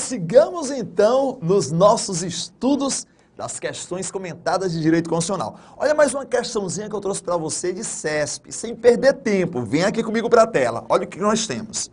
Prossigamos então nos nossos estudos das questões comentadas de direito constitucional. Olha mais uma questãozinha que eu trouxe para você de CESP, sem perder tempo. Vem aqui comigo para a tela. Olha o que nós temos.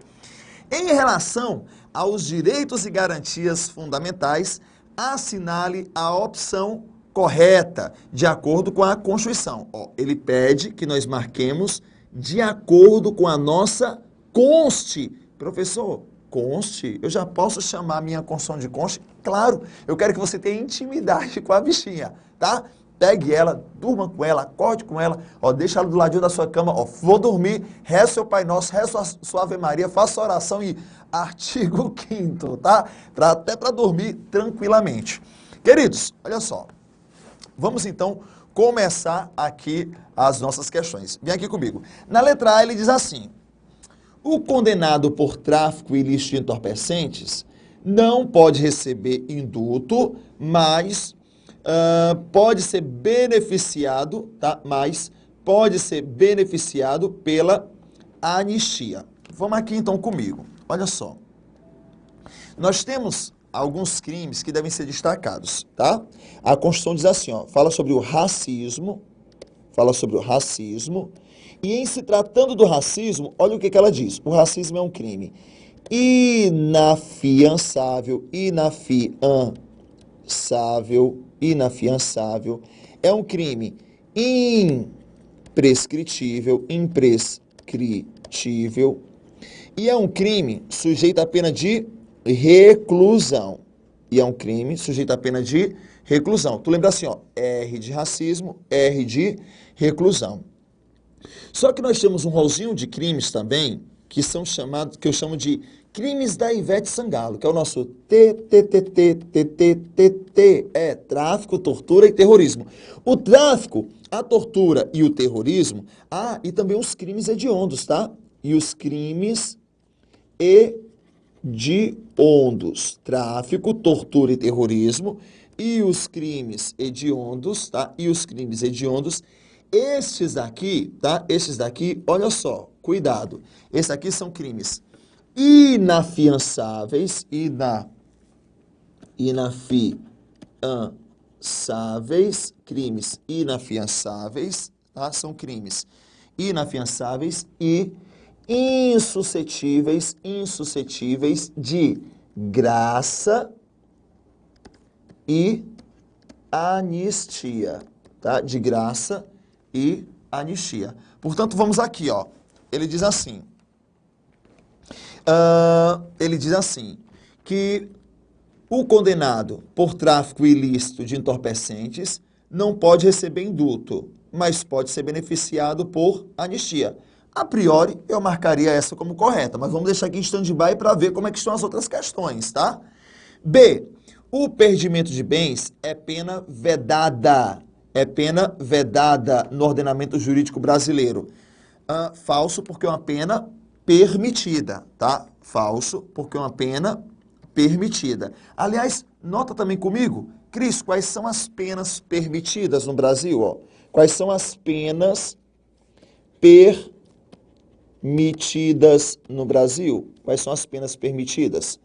Em relação aos direitos e garantias fundamentais, assinale a opção correta, de acordo com a Constituição. Ele pede que nós marquemos de acordo com a nossa conste. Professor, conste? Eu já posso chamar a minha Constituição de conste? Claro, eu quero que você tenha intimidade com a bichinha, tá? Pegue ela, durma com ela, acorde com ela, deixa ela do ladinho da sua cama, vou dormir, reza seu Pai Nosso, reza sua Ave Maria, faça oração e artigo 5º, tá? Até para dormir tranquilamente. Queridos, olha só, vamos então começar aqui as nossas questões. Vem aqui comigo. Na letra A ele diz assim: o condenado por tráfico ilícito de entorpecentes não pode receber indulto, mas pode ser beneficiado, tá? Mas pode ser beneficiado pela anistia. Vamos aqui então comigo. Olha só. Nós temos alguns crimes que devem ser destacados, tá? A Constituição diz assim, fala sobre o racismo, e em se tratando do racismo, olha o que ela diz. O racismo é um crime inafiançável, é um crime imprescritível, e é um crime sujeito à pena de reclusão. Tu lembra assim, R de racismo, R de reclusão. Só que nós temos um rolzinho de crimes também, que são chamados, que eu chamo de crimes da Ivete Sangalo, que é o nosso TTT, tráfico, tortura e terrorismo. O tráfico, a tortura e o terrorismo, e também os crimes hediondos, tá? E os crimes hediondos, tráfico, tortura e terrorismo, e os crimes hediondos, tá? E os crimes hediondos, estes daqui, tá? Estes daqui, olha só, cuidado. Esses aqui são crimes inafiançáveis, crimes inafiançáveis, tá? São crimes inafiançáveis e insuscetíveis de graça e anistia, tá? De graça e anistia. Portanto, vamos aqui, Ele diz assim, que o condenado por tráfico ilícito de entorpecentes não pode receber indulto, mas pode ser beneficiado por anistia. A priori, eu marcaria essa como correta, mas vamos deixar aqui em stand-by para ver como é que estão as outras questões, tá? B. O perdimento de bens é pena vedada. No ordenamento jurídico brasileiro. Falso, porque é uma pena permitida, tá? Falso, porque é uma pena permitida. Aliás, nota também comigo, Cris, quais são as penas permitidas no Brasil? Quais são as penas permitidas no Brasil? Quais são as penas permitidas?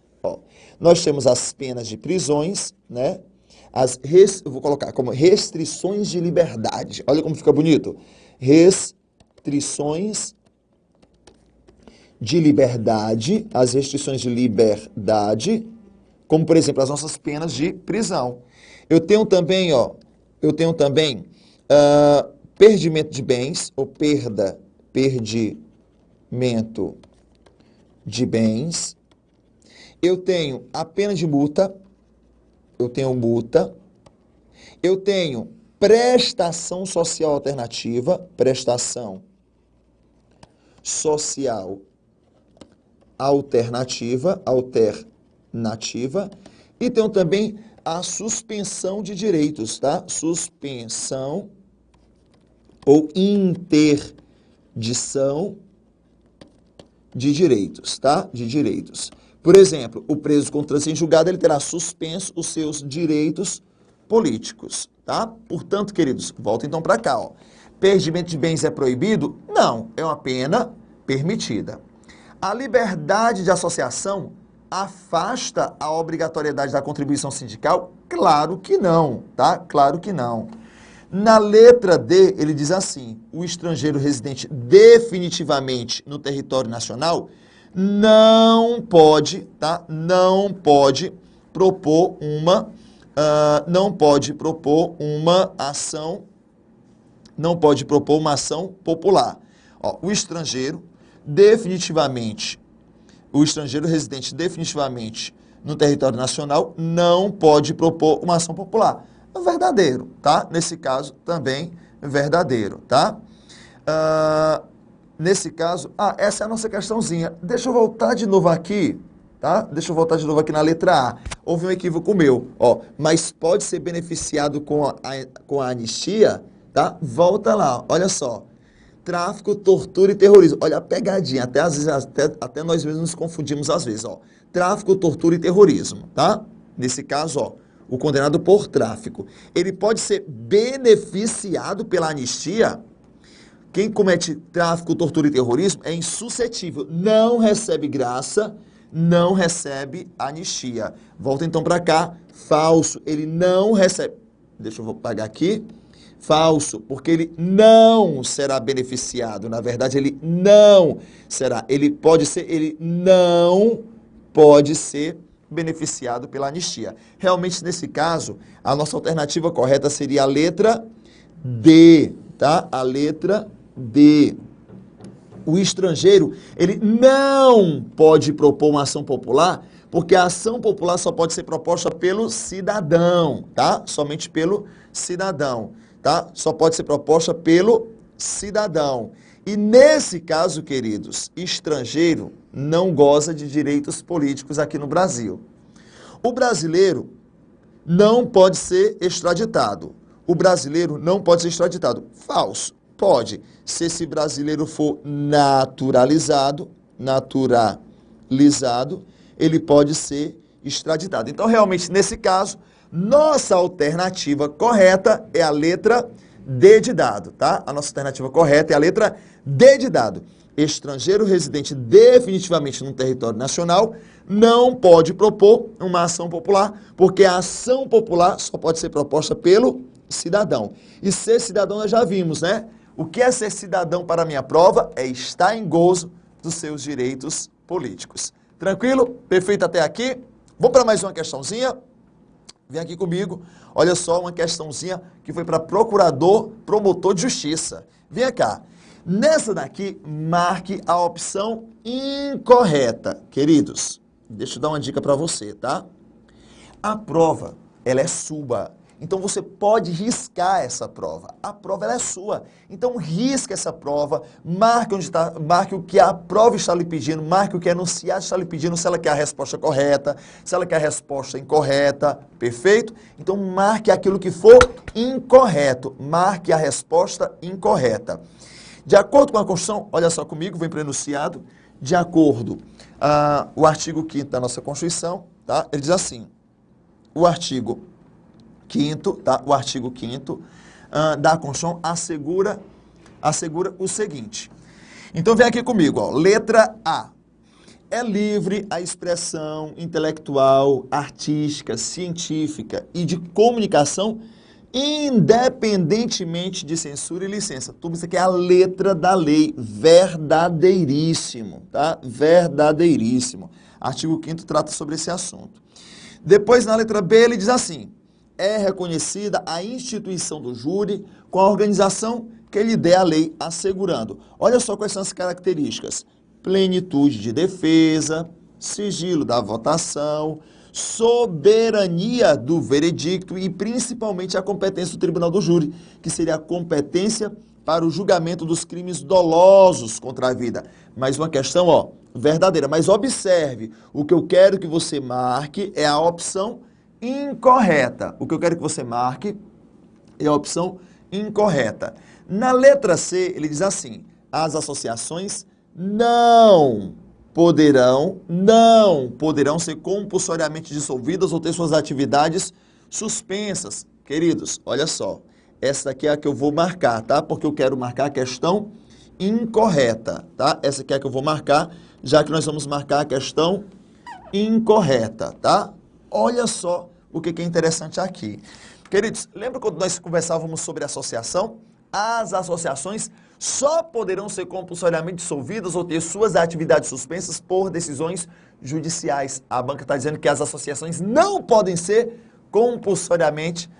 Nós temos as penas de prisões, né? Eu vou colocar como restrições de liberdade. Olha como fica bonito. Restrições de liberdade, as restrições de liberdade, como por exemplo as nossas penas de prisão. Eu tenho também, perdimento de bens, ou perdimento de bens. Eu tenho a pena de multa, eu tenho prestação social alternativa, e tenho também a suspensão de direitos, tá? Suspensão ou interdição de direitos, tá? De direitos. Por exemplo, o preso com trânsito em julgado, ele terá suspenso os seus direitos políticos, tá? Portanto, queridos, volta então para cá, Perdimento de bens é proibido? Não, é uma pena permitida. A liberdade de associação afasta a obrigatoriedade da contribuição sindical? Claro que não, tá? Claro que não. Na letra D, ele diz assim: o estrangeiro residente definitivamente no território nacional não pode, tá? Não pode propor uma, não pode propor uma ação popular. Ó, o estrangeiro residente definitivamente no território nacional não pode propor uma ação popular. É verdadeiro, tá? Nesse caso, também verdadeiro, tá? Nesse caso, essa é a nossa questãozinha. Deixa eu voltar de novo aqui, tá? Deixa eu voltar de novo aqui na letra A. Houve um equívoco meu, ó. Mas pode ser beneficiado com a anistia, tá? Volta lá, olha só. Tráfico, tortura e terrorismo. Olha a pegadinha, até às vezes, até nós mesmos nos confundimos às vezes, ó. Tráfico, tortura e terrorismo, tá? Nesse caso, ó, o condenado por tráfico, ele pode ser beneficiado pela anistia. Quem comete tráfico, tortura e terrorismo é insuscetível, não recebe graça, não recebe anistia. Volta então para cá, falso, ele não recebe. Deixa eu apagar aqui. Falso, porque ele não será beneficiado. Na verdade, ele não será. Ele não pode ser beneficiado pela anistia. Realmente, nesse caso, a nossa alternativa correta seria a letra D, tá? A letra D. O estrangeiro, ele não pode propor uma ação popular, porque a ação popular só pode ser proposta pelo cidadão, tá? Somente pelo cidadão, tá? Só pode ser proposta pelo cidadão. E nesse caso, queridos, estrangeiro não goza de direitos políticos aqui no Brasil. O brasileiro não pode ser extraditado. O brasileiro não pode ser extraditado. Falso. Pode. Se esse brasileiro for naturalizado, ele pode ser extraditado. Então, realmente, nesse caso, nossa alternativa correta é a letra D de dado, tá? A nossa alternativa correta é a letra D de dado. Estrangeiro residente definitivamente no território nacional não pode propor uma ação popular, porque a ação popular só pode ser proposta pelo cidadão. E ser cidadão nós já vimos, né? O que é ser cidadão para a minha prova? É estar em gozo dos seus direitos políticos. Tranquilo? Perfeito até aqui? Vamos para mais uma questãozinha? Vem aqui comigo. Olha só uma questãozinha que foi para procurador, promotor de justiça. Vem cá. Nessa daqui, marque a opção incorreta. Queridos, deixa eu dar uma dica para você, tá? A prova, ela é sua. Então, você pode riscar essa prova. A prova, ela é sua. Então, risca essa prova, marque o que a prova está lhe pedindo, marque o que a enunciado está lhe pedindo, se ela quer a resposta correta, se ela quer a resposta incorreta, perfeito? Então, marque aquilo que for incorreto, marque a resposta incorreta. De acordo com a Constituição, olha só comigo, vem para o enunciado, de acordo o artigo 5º da nossa Constituição, tá? Ele diz assim, o artigo 5º, tá? O artigo 5º da Constituição assegura o seguinte. Então, vem aqui comigo, ó, letra A. É livre a expressão intelectual, artística, científica e de comunicação independentemente de censura e licença. Tudo isso aqui é a letra da lei, verdadeiríssimo, tá? Verdadeiríssimo. Artigo 5º trata sobre esse assunto. Depois, na letra B, ele diz assim, é reconhecida a instituição do júri com a organização que lhe der a lei assegurando. Olha só quais são as características. Plenitude de defesa, sigilo da votação, soberania do veredicto e principalmente a competência do tribunal do júri, que seria a competência para o julgamento dos crimes dolosos contra a vida. Mais uma questão, ó, verdadeira. Mas observe, o que eu quero que você marque é a opção incorreta. O que eu quero que você marque é a opção incorreta. Na letra C, ele diz assim, as associações não poderão ser compulsoriamente dissolvidas ou ter suas atividades suspensas. Queridos, olha só, essa aqui é a que eu vou marcar, tá? Porque eu quero marcar a questão incorreta, tá? Essa aqui é a que eu vou marcar, já que nós vamos marcar a questão incorreta, tá? Olha só o que é interessante aqui. Queridos, lembra quando nós conversávamos sobre associação? As associações só poderão ser compulsoriamente dissolvidas ou ter suas atividades suspensas por decisões judiciais. A banca está dizendo que as associações não podem ser compulsoriamente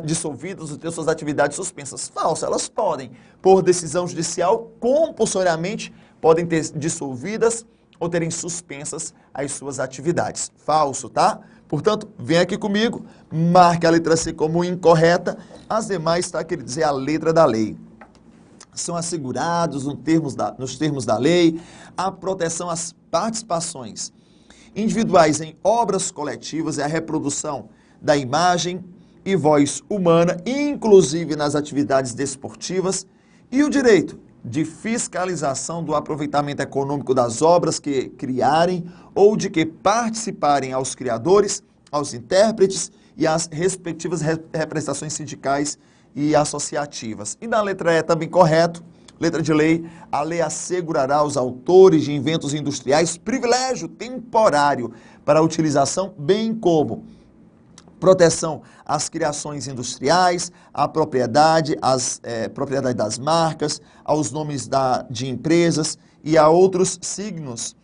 dissolvidas ou ter suas atividades suspensas. Falso, elas podem. Por decisão judicial, compulsoriamente podem ter dissolvidas ou terem suspensas as suas atividades. Falso, tá? Portanto, vem aqui comigo, marque a letra C como incorreta, as demais, tá, quer dizer, a letra da lei. São assegurados nos termos da lei a proteção às participações individuais em obras coletivas e a reprodução da imagem e voz humana, inclusive nas atividades desportivas, e o direito de fiscalização do aproveitamento econômico das obras que criarem ou de que participarem aos criadores, aos intérpretes e às respectivas representações sindicais e associativas. E na letra E também correto, letra de lei, a lei assegurará aos autores de inventos industriais privilégio temporário para a utilização, bem como proteção às criações industriais, à propriedade, propriedade das marcas, aos nomes de empresas e a outros signos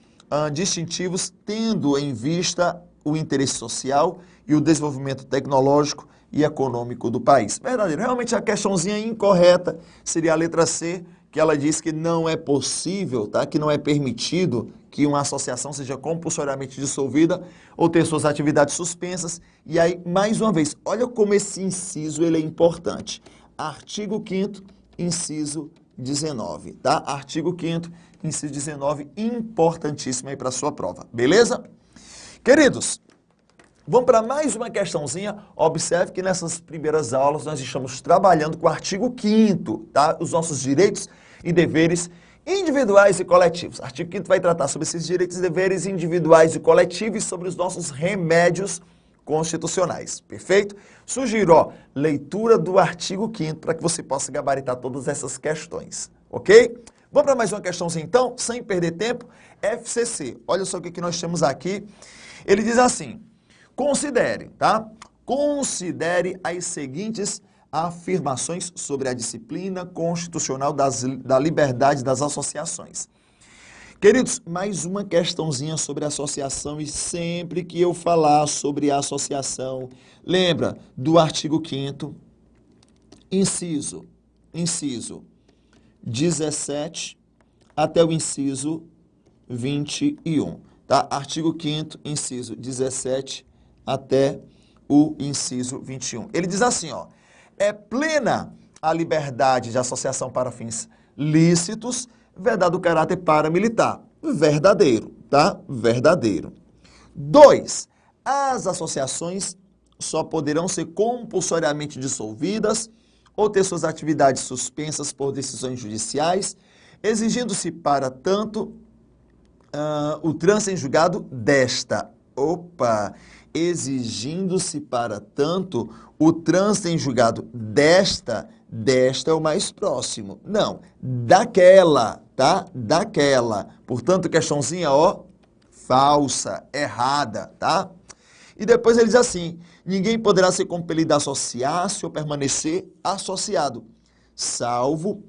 distintivos, tendo em vista o interesse social e o desenvolvimento tecnológico e econômico do país. Verdadeiro. Realmente a questãozinha incorreta seria a letra C, que ela diz que não é possível, tá? Que não é permitido que uma associação seja compulsoriamente dissolvida ou ter suas atividades suspensas. E aí, mais uma vez, olha como esse inciso ele é importante. Artigo 5º, inciso 19, tá? Artigo 5º, inciso 19, importantíssimo aí para a sua prova, beleza? Queridos, vamos para mais uma questãozinha. Observe que nessas primeiras aulas nós estamos trabalhando com o artigo 5º, tá? Os nossos direitos e deveres individuais e coletivos. O artigo 5º vai tratar sobre esses direitos e deveres individuais e coletivos e sobre os nossos remédios constitucionais. Perfeito? Sugiro, ó, leitura do artigo 5º para que você possa gabaritar todas essas questões, ok? Vamos para mais uma questãozinha então, sem perder tempo. FCC, olha só o que nós temos aqui. Ele diz assim: considere, tá? Considere as seguintes afirmações sobre a disciplina constitucional da liberdade das associações. Queridos, mais uma questãozinha sobre associação e sempre que eu falar sobre a associação, lembra do artigo 5º, inciso 17 até o inciso 21, tá? Artigo 5º, inciso 17 até o inciso 21. Ele diz assim, ó: é plena a liberdade de associação para fins lícitos, vedado o caráter paramilitar. Verdadeiro, tá? Verdadeiro. 2. As associações só poderão ser compulsoriamente dissolvidas ou ter suas atividades suspensas por decisões judiciais, exigindo-se para tanto o trânsito em julgado desta. Exigindo-se para tanto o trânsito em julgado desta é o mais próximo. Não, daquela, tá? Daquela. Portanto, questãozinha, ó, falsa, errada, tá? E depois ele diz assim: ninguém poderá ser compelido a associar-se ou permanecer associado, salvo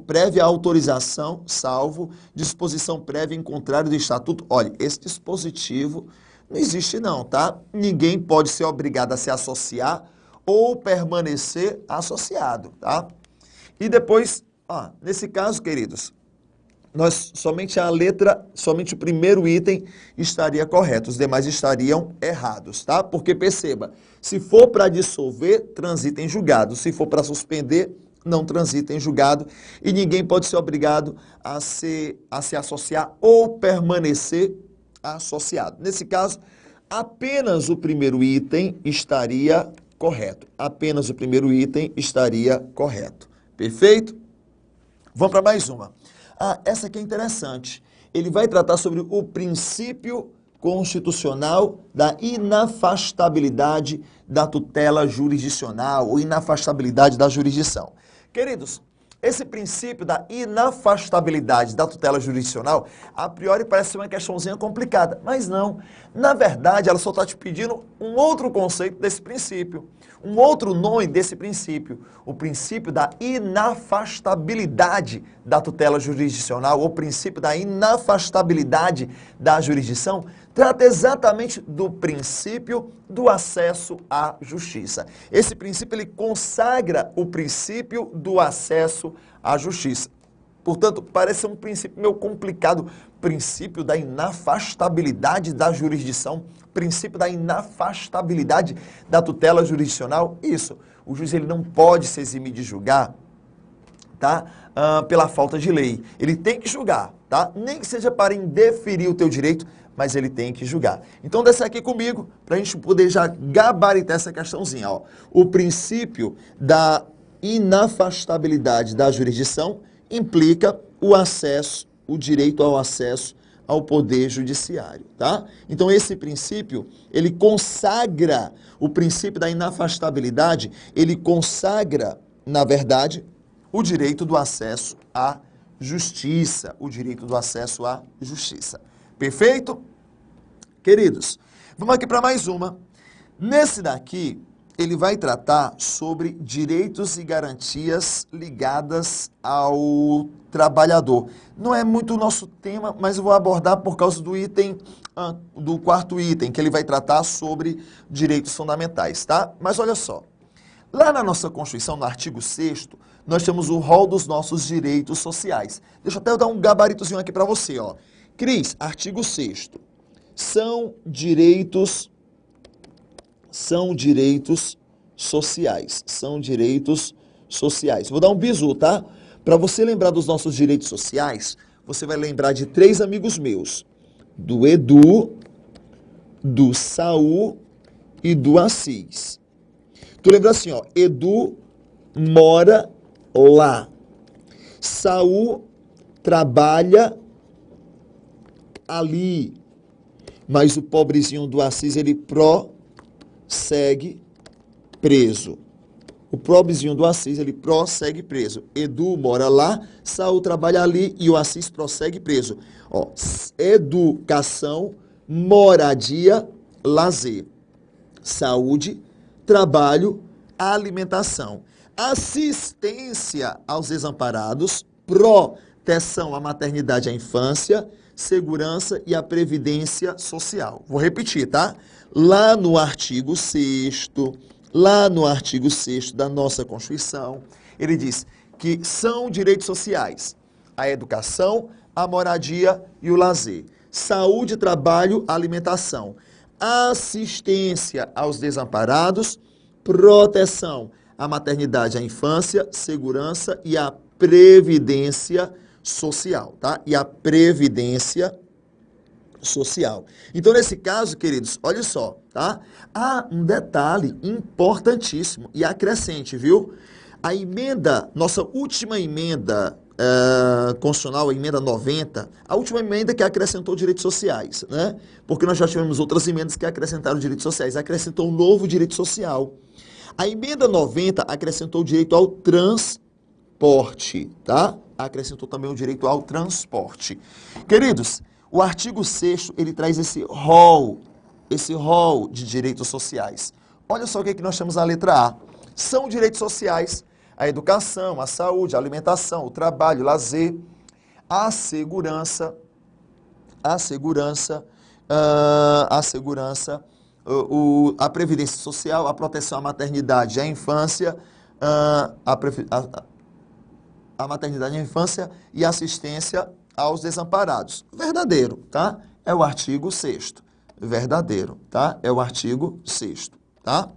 prévia autorização, salvo disposição prévia em contrário do estatuto. Olha, esse dispositivo não existe não, tá? Ninguém pode ser obrigado a se associar ou permanecer associado, tá? E depois, nesse caso, queridos, somente o primeiro item estaria correto, os demais estariam errados, tá? Porque perceba, se for para dissolver, transita em julgado, se for para suspender, não transita em julgado, e ninguém pode ser obrigado a se associar ou permanecer associado. Nesse caso, apenas o primeiro item estaria correto. Apenas o primeiro item estaria correto. Perfeito? Vamos para mais uma. Essa aqui é interessante. Ele vai tratar sobre o princípio constitucional da inafastabilidade da tutela jurisdicional ou inafastabilidade da jurisdição. Queridos, Esse princípio da inafastabilidade da tutela jurisdicional, a priori parece uma questãozinha complicada, mas não. Na verdade, ela só está te pedindo um outro conceito desse princípio, um outro nome desse princípio, o princípio da inafastabilidade da tutela jurisdicional, o princípio da inafastabilidade da jurisdição, trata exatamente do princípio do acesso à justiça. Esse princípio, ele consagra o princípio do acesso à justiça. Portanto, parece um princípio meio complicado, princípio da inafastabilidade da jurisdição, princípio da inafastabilidade da tutela jurisdicional. Isso, o juiz ele não pode se eximir de julgar, tá? Pela falta de lei. Ele tem que julgar, tá? Nem que seja para indeferir o teu direito, mas ele tem que julgar. Então, desce aqui comigo, para a gente poder já gabaritar essa questãozinha, ó. O princípio da inafastabilidade da jurisdição implica o acesso, o direito ao acesso ao poder judiciário, tá? Então, esse princípio, ele consagra, o princípio da inafastabilidade, ele consagra, na verdade, o direito do acesso à justiça, o direito do acesso à justiça. Perfeito? Queridos, vamos aqui para mais uma. Nesse daqui, ele vai tratar sobre direitos e garantias ligadas ao trabalhador. Não é muito o nosso tema, mas eu vou abordar por causa do item, do quarto item, que ele vai tratar sobre direitos fundamentais, tá? Mas olha só, lá na nossa Constituição, no artigo 6º, nós temos o rol dos nossos direitos sociais. Deixa eu até dar um gabaritozinho aqui para você, ó. Cris, artigo 6º. São direitos sociais. São direitos sociais. Vou dar um bizu, tá? Para você lembrar dos nossos direitos sociais, você vai lembrar de 3 amigos meus. Do Edu, do Saul e do Assis. Tu lembra assim, ó. Edu mora lá. Saul trabalha ali. Mas o pobrezinho do Assis, ele prossegue preso. O pobrezinho do Assis, ele prossegue preso. Edu mora lá, Saul trabalha ali e o Assis prossegue preso. Ó, educação, moradia, lazer. Saúde, trabalho, alimentação. Assistência aos desamparados, proteção à maternidade e à infância, segurança e a previdência social. Vou repetir, tá? Lá no artigo 6º, da nossa Constituição, ele diz que são direitos sociais a educação, a moradia e o lazer. Saúde, trabalho, alimentação. Assistência aos desamparados, proteção à maternidade e à infância, segurança e a previdência social, tá? E a previdência social. Então, nesse caso, queridos, olha só, tá? Há um detalhe importantíssimo e acrescente, viu? A emenda, nossa última emenda constitucional, a emenda 90, a última emenda que acrescentou direitos sociais, né? Porque nós já tivemos outras emendas que acrescentaram direitos sociais, acrescentou um novo direito social. A emenda 90 acrescentou o direito ao transporte, tá? Acrescentou também o direito ao transporte. Queridos, o artigo 6º, ele traz esse rol de direitos sociais. Olha só o que nós temos na letra A. São direitos sociais a educação, a saúde, a alimentação, o trabalho, o lazer, a segurança, a previdência social, a proteção à maternidade e à infância, a maternidade e a infância e assistência aos desamparados. Verdadeiro, tá? É o artigo 6º. Verdadeiro, tá? É o artigo 6º, tá?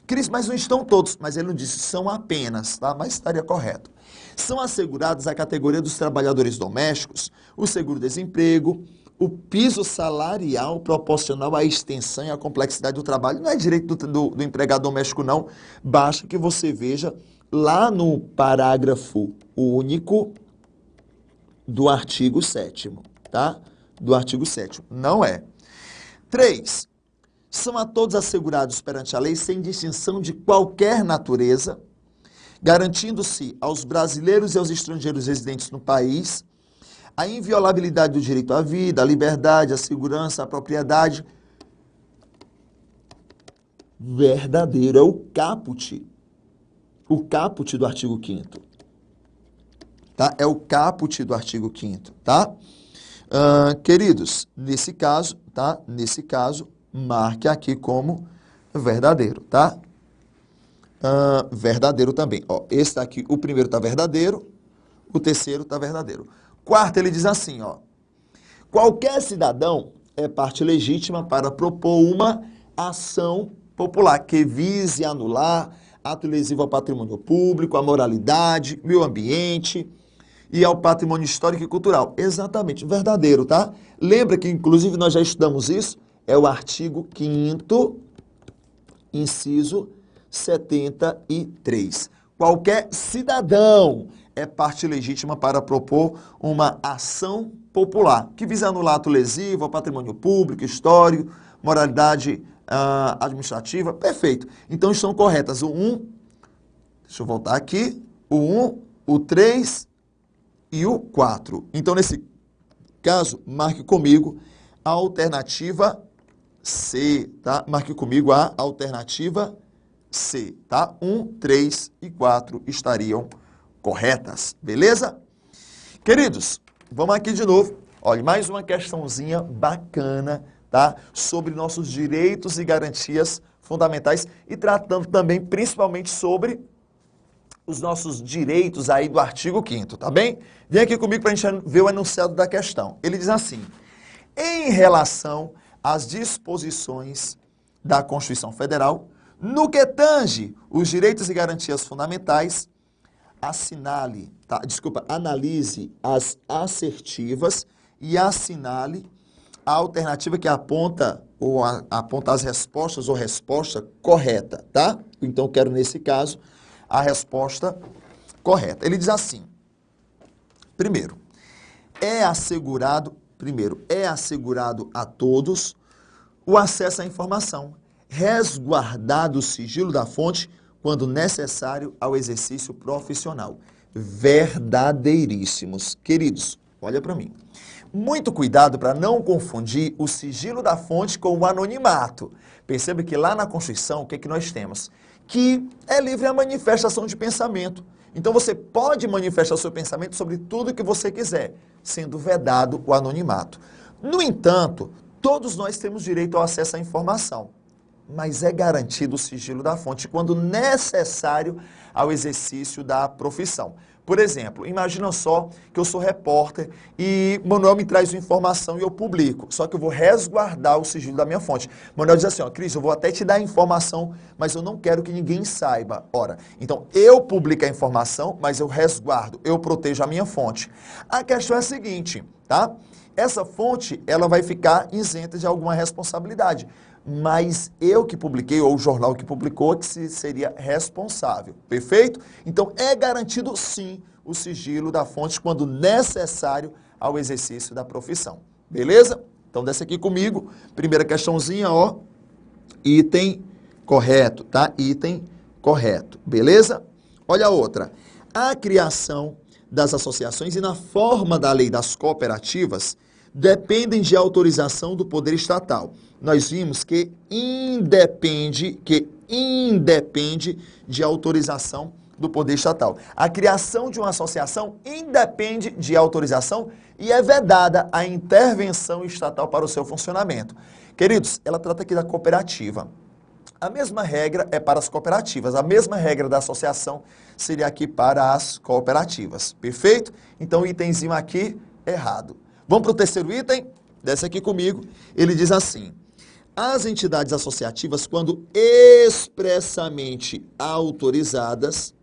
Cris, mas não estão todos, mas ele não disse são apenas, tá? Mas estaria correto. São assegurados a categoria dos trabalhadores domésticos, o seguro-desemprego, o piso salarial proporcional à extensão e à complexidade do trabalho. Não é direito do empregado doméstico, não. Basta que você veja lá no parágrafo único do artigo 7º, tá? Do artigo 7º. Não é. 3. São a todos assegurados perante a lei, sem distinção de qualquer natureza, garantindo-se aos brasileiros e aos estrangeiros residentes no país a inviolabilidade do direito à vida, à liberdade, à segurança, à propriedade. Verdadeiro, é o caput do artigo 5º. Tá? É o caput do artigo 5º, tá? Queridos, nesse caso, tá? Nesse caso, marque aqui como verdadeiro, tá? Verdadeiro também. Ó, esse aqui, o primeiro está verdadeiro, o terceiro está verdadeiro. Quarto, ele diz assim, ó. Qualquer cidadão é parte legítima para propor uma ação popular que vise anular ato lesivo ao patrimônio público, à moralidade, meio ambiente e ao patrimônio histórico e cultural. Exatamente, verdadeiro, tá? Lembra que, inclusive, nós já estudamos isso? É o artigo 5º, inciso 73. Qualquer cidadão é parte legítima para propor uma ação popular que visa anular ato lesivo ao patrimônio público, histórico, moralidade administrativa. Perfeito. Então estão corretas o 1, deixa eu voltar aqui, o 1, o 3 e o 4. Então, nesse caso, marque comigo a alternativa C, tá? Marque comigo a alternativa C, tá? 1, 3 e 4 estariam corretas, beleza? Queridos, vamos aqui de novo. Olha, mais uma questãozinha bacana, tá? Sobre nossos direitos e garantias fundamentais e tratando também principalmente sobre os nossos direitos aí do artigo 5º, tá bem? Vem aqui comigo para a gente ver o enunciado da questão. Ele diz assim: em relação às disposições da Constituição Federal, no que tange os direitos e garantias fundamentais, analise as assertivas e assinale a alternativa que aponta as respostas ou resposta correta, tá? Então, quero, nesse caso, a resposta correta. Ele diz assim, primeiro, é assegurado a todos o acesso à informação, resguardado o sigilo da fonte quando necessário ao exercício profissional. Verdadeiríssimos. Queridos, olha para mim. Muito cuidado para não confundir o sigilo da fonte com o anonimato. Perceba que lá na Constituição, o que é que nós temos? Que é livre a manifestação de pensamento. Então você pode manifestar o seu pensamento sobre tudo que você quiser, sendo vedado o anonimato. No entanto, todos nós temos direito ao acesso à informação, mas é garantido o sigilo da fonte quando necessário ao exercício da profissão. Por exemplo, imagina só que eu sou repórter e Manuel me traz uma informação e eu publico, só que eu vou resguardar o sigilo da minha fonte. Manuel diz assim, ó, Cris, eu vou até te dar a informação, mas eu não quero que ninguém saiba. Ora, então eu publico a informação, mas eu resguardo, eu protejo a minha fonte. A questão é a seguinte, tá? Essa fonte, ela vai ficar isenta de alguma responsabilidade, mas eu que publiquei, ou o jornal que publicou, que seria responsável, perfeito? Então, é garantido, sim, o sigilo da fonte quando necessário ao exercício da profissão, beleza? Então, desce aqui comigo, primeira questãozinha, ó, item correto, tá? Item correto, beleza? Olha a outra, a criação das associações e na forma da lei das cooperativas dependem de autorização do poder estatal. Nós vimos que independe de autorização do poder estatal. A criação de uma associação independe de autorização e é vedada a intervenção estatal para o seu funcionamento. Queridos, ela trata aqui da cooperativa. A mesma regra é para as cooperativas, a mesma regra da associação seria aqui para as cooperativas, perfeito? Então, o itemzinho aqui, errado. Vamos para o terceiro item? Desce aqui comigo. Ele diz assim, as entidades associativas, quando expressamente autorizadas,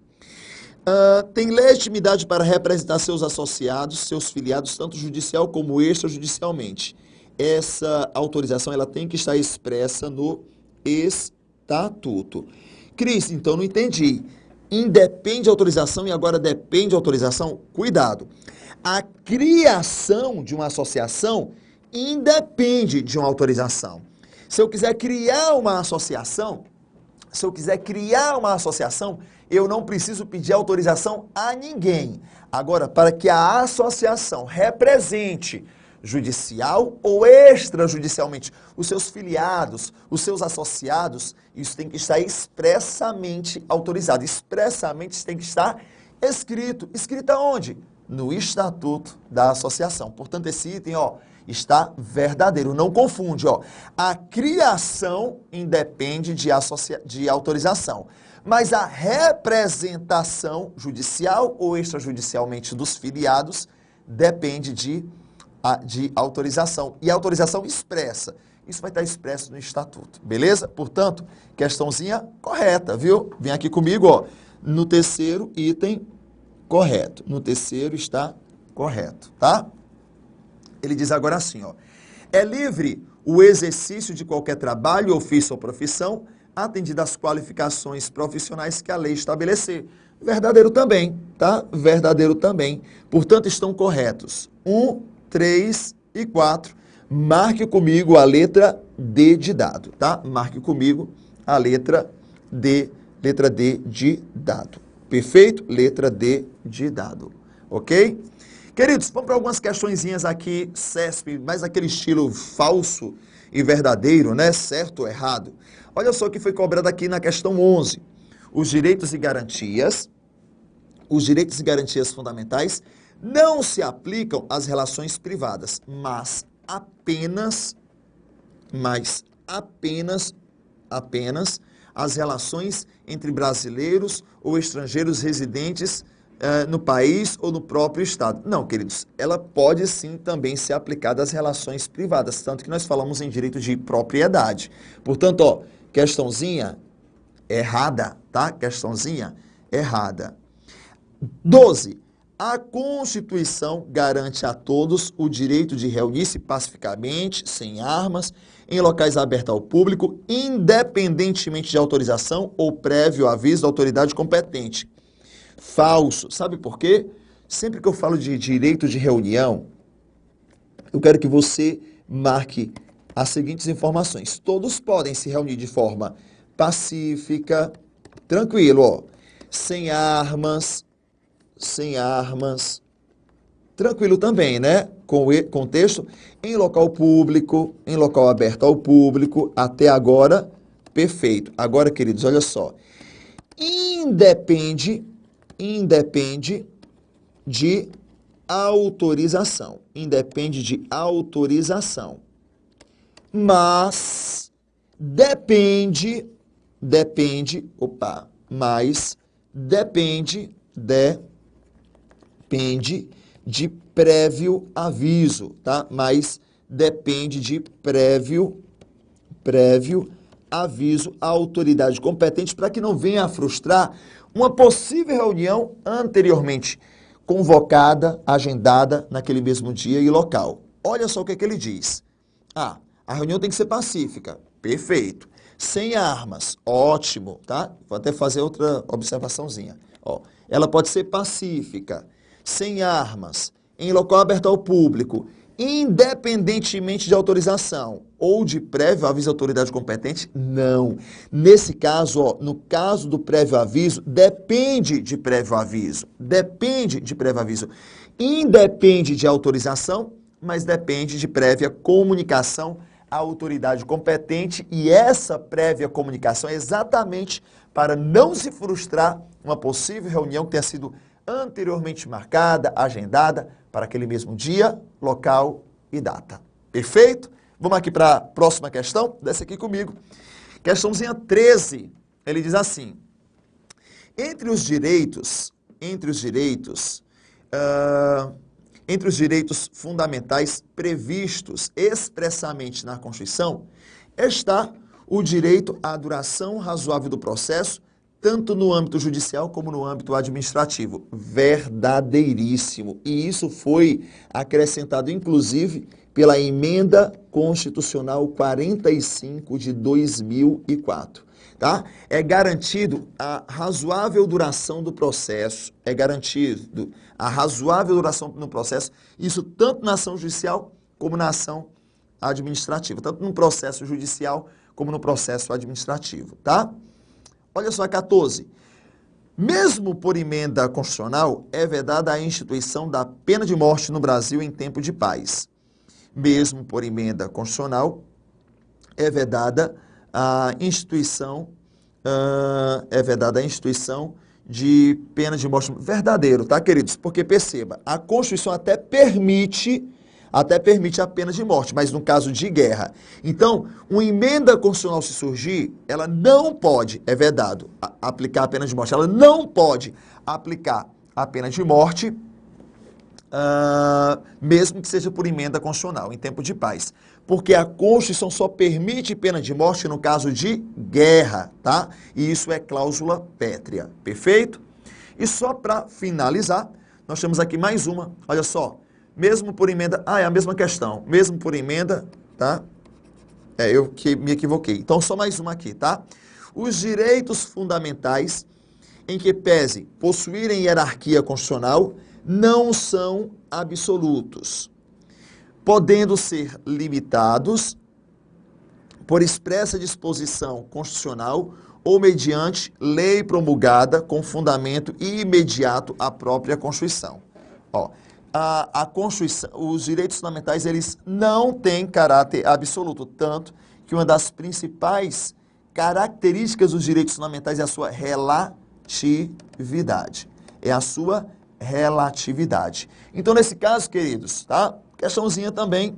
têm legitimidade para representar seus associados, seus filiados, tanto judicial como extrajudicialmente. Essa autorização ela tem que estar expressa no estatuto. Cris, então não entendi. Independe de autorização e agora depende de autorização? Cuidado. A criação de uma associação independe de uma autorização. Se eu quiser criar uma associação, se eu quiser criar uma associação, eu não preciso pedir autorização a ninguém. Agora, para que a associação represente judicial ou extrajudicialmente os seus filiados, os seus associados, isso tem que estar expressamente autorizado. Expressamente tem que estar escrito. Escrito aonde? No estatuto da associação. Portanto, esse item, ó, está verdadeiro. Não confunde, ó. A criação independe de autorização, mas a representação judicial ou extrajudicialmente dos filiados depende de autorização. E autorização expressa. Isso vai estar expresso no estatuto, beleza? Portanto, questãozinha correta, viu? Vem aqui comigo, ó. No terceiro item, correto. No terceiro está correto, tá? Ele diz agora assim, ó. É livre o exercício de qualquer trabalho, ofício ou profissão, atendidas às qualificações profissionais que a lei estabelecer. Verdadeiro também, tá? Verdadeiro também. Portanto, estão corretos. 1, 3 e 4. Marque comigo a letra D de dado, tá? Marque comigo a letra D de dado. Perfeito? Letra D de dado. Ok? Queridos, vamos para algumas questõezinhas aqui, CESP, mais aquele estilo falso e verdadeiro, né? Certo ou errado? Olha só o que foi cobrado aqui na questão 11. Os direitos e garantias fundamentais não se aplicam às relações privadas, mas apenas as relações entre brasileiros ou estrangeiros residentes no país ou no próprio estado. Não, queridos, ela pode sim também ser aplicada às relações privadas, tanto que nós falamos em direito de propriedade. Portanto, ó, questãozinha errada, tá? Questãozinha errada. 12. A Constituição garante a todos o direito de reunir-se pacificamente, sem armas, em locais abertos ao público, independentemente de autorização ou prévio aviso da autoridade competente. Falso. Sabe por quê? Sempre que eu falo de direito de reunião, eu quero que você marque as seguintes informações. Todos podem se reunir de forma pacífica, tranquilo, ó, sem armas, tranquilo também, né? Com o texto, em local público, em local aberto ao público, até agora, perfeito. Agora, queridos, olha só. Independe de autorização. Independe de autorização. Mas depende de prévio aviso, tá? Mas depende de prévio aviso à autoridade competente para que não venha a frustrar uma possível reunião anteriormente convocada, agendada naquele mesmo dia e local. Olha só o que ele diz. A reunião tem que ser pacífica. Perfeito. Sem armas. Ótimo, tá? Vou até fazer outra observaçãozinha. Ó, ela pode ser pacífica, sem armas, em local aberto ao público, independentemente de autorização ou de prévio aviso à autoridade competente? Não. Nesse caso, ó, no caso do prévio aviso, depende de prévio aviso. Independe de autorização, mas depende de prévia comunicação à autoridade competente, e essa prévia comunicação é exatamente para não se frustrar uma possível reunião que tenha sido anteriormente marcada, agendada, para aquele mesmo dia, local e data. Perfeito? Vamos aqui para a próxima questão? Desce aqui comigo. Questãozinha 13, ele diz assim, entre os direitos fundamentais previstos expressamente na Constituição, está o direito à duração razoável do processo, tanto no âmbito judicial como no âmbito administrativo. Verdadeiríssimo. E isso foi acrescentado, inclusive, pela Emenda Constitucional 45 de 2004. Tá? É garantido a razoável duração do processo, no processo, isso tanto na ação judicial como na ação administrativa, tanto no processo judicial como no processo administrativo, tá? Olha só a 14. Mesmo por emenda constitucional, é vedada a instituição da pena de morte no Brasil em tempo de paz. Mesmo por emenda constitucional, é vedada a instituição, de pena de morte verdadeiro, tá, queridos? Porque perceba, a Constituição até permite a pena de morte, mas no caso de guerra. Então, uma emenda constitucional se surgir, ela não pode, é vedado, aplicar a pena de morte. Ela não pode aplicar a pena de morte, mesmo que seja por emenda constitucional, em tempo de paz. Porque a Constituição só permite pena de morte no caso de guerra, tá? E isso é cláusula pétrea, perfeito? E só para finalizar, nós temos aqui mais uma, olha só. Mesmo por emenda, é a mesma questão, mesmo por emenda, tá? Eu que me equivoquei. Então, só mais uma aqui, tá? Os direitos fundamentais, em que pese possuírem hierarquia constitucional, não são absolutos, podendo ser limitados por expressa disposição constitucional ou mediante lei promulgada com fundamento imediato à própria Constituição. Ó, a Constituição, os direitos fundamentais, eles não têm caráter absoluto, tanto que uma das principais características dos direitos fundamentais é a sua relatividade. É a sua relatividade. Então, nesse caso, queridos, tá? Questãozinha também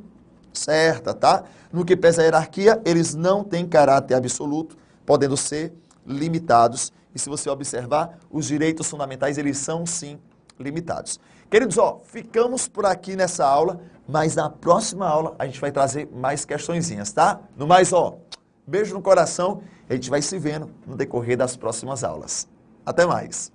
certa, tá? No que pesa a hierarquia, eles não têm caráter absoluto, podendo ser limitados. E se você observar, os direitos fundamentais, eles são sim limitados. Queridos, ó, ficamos por aqui nessa aula, mas na próxima aula a gente vai trazer mais questõezinhas, tá? No mais, ó, beijo no coração, a gente vai se vendo no decorrer das próximas aulas. Até mais!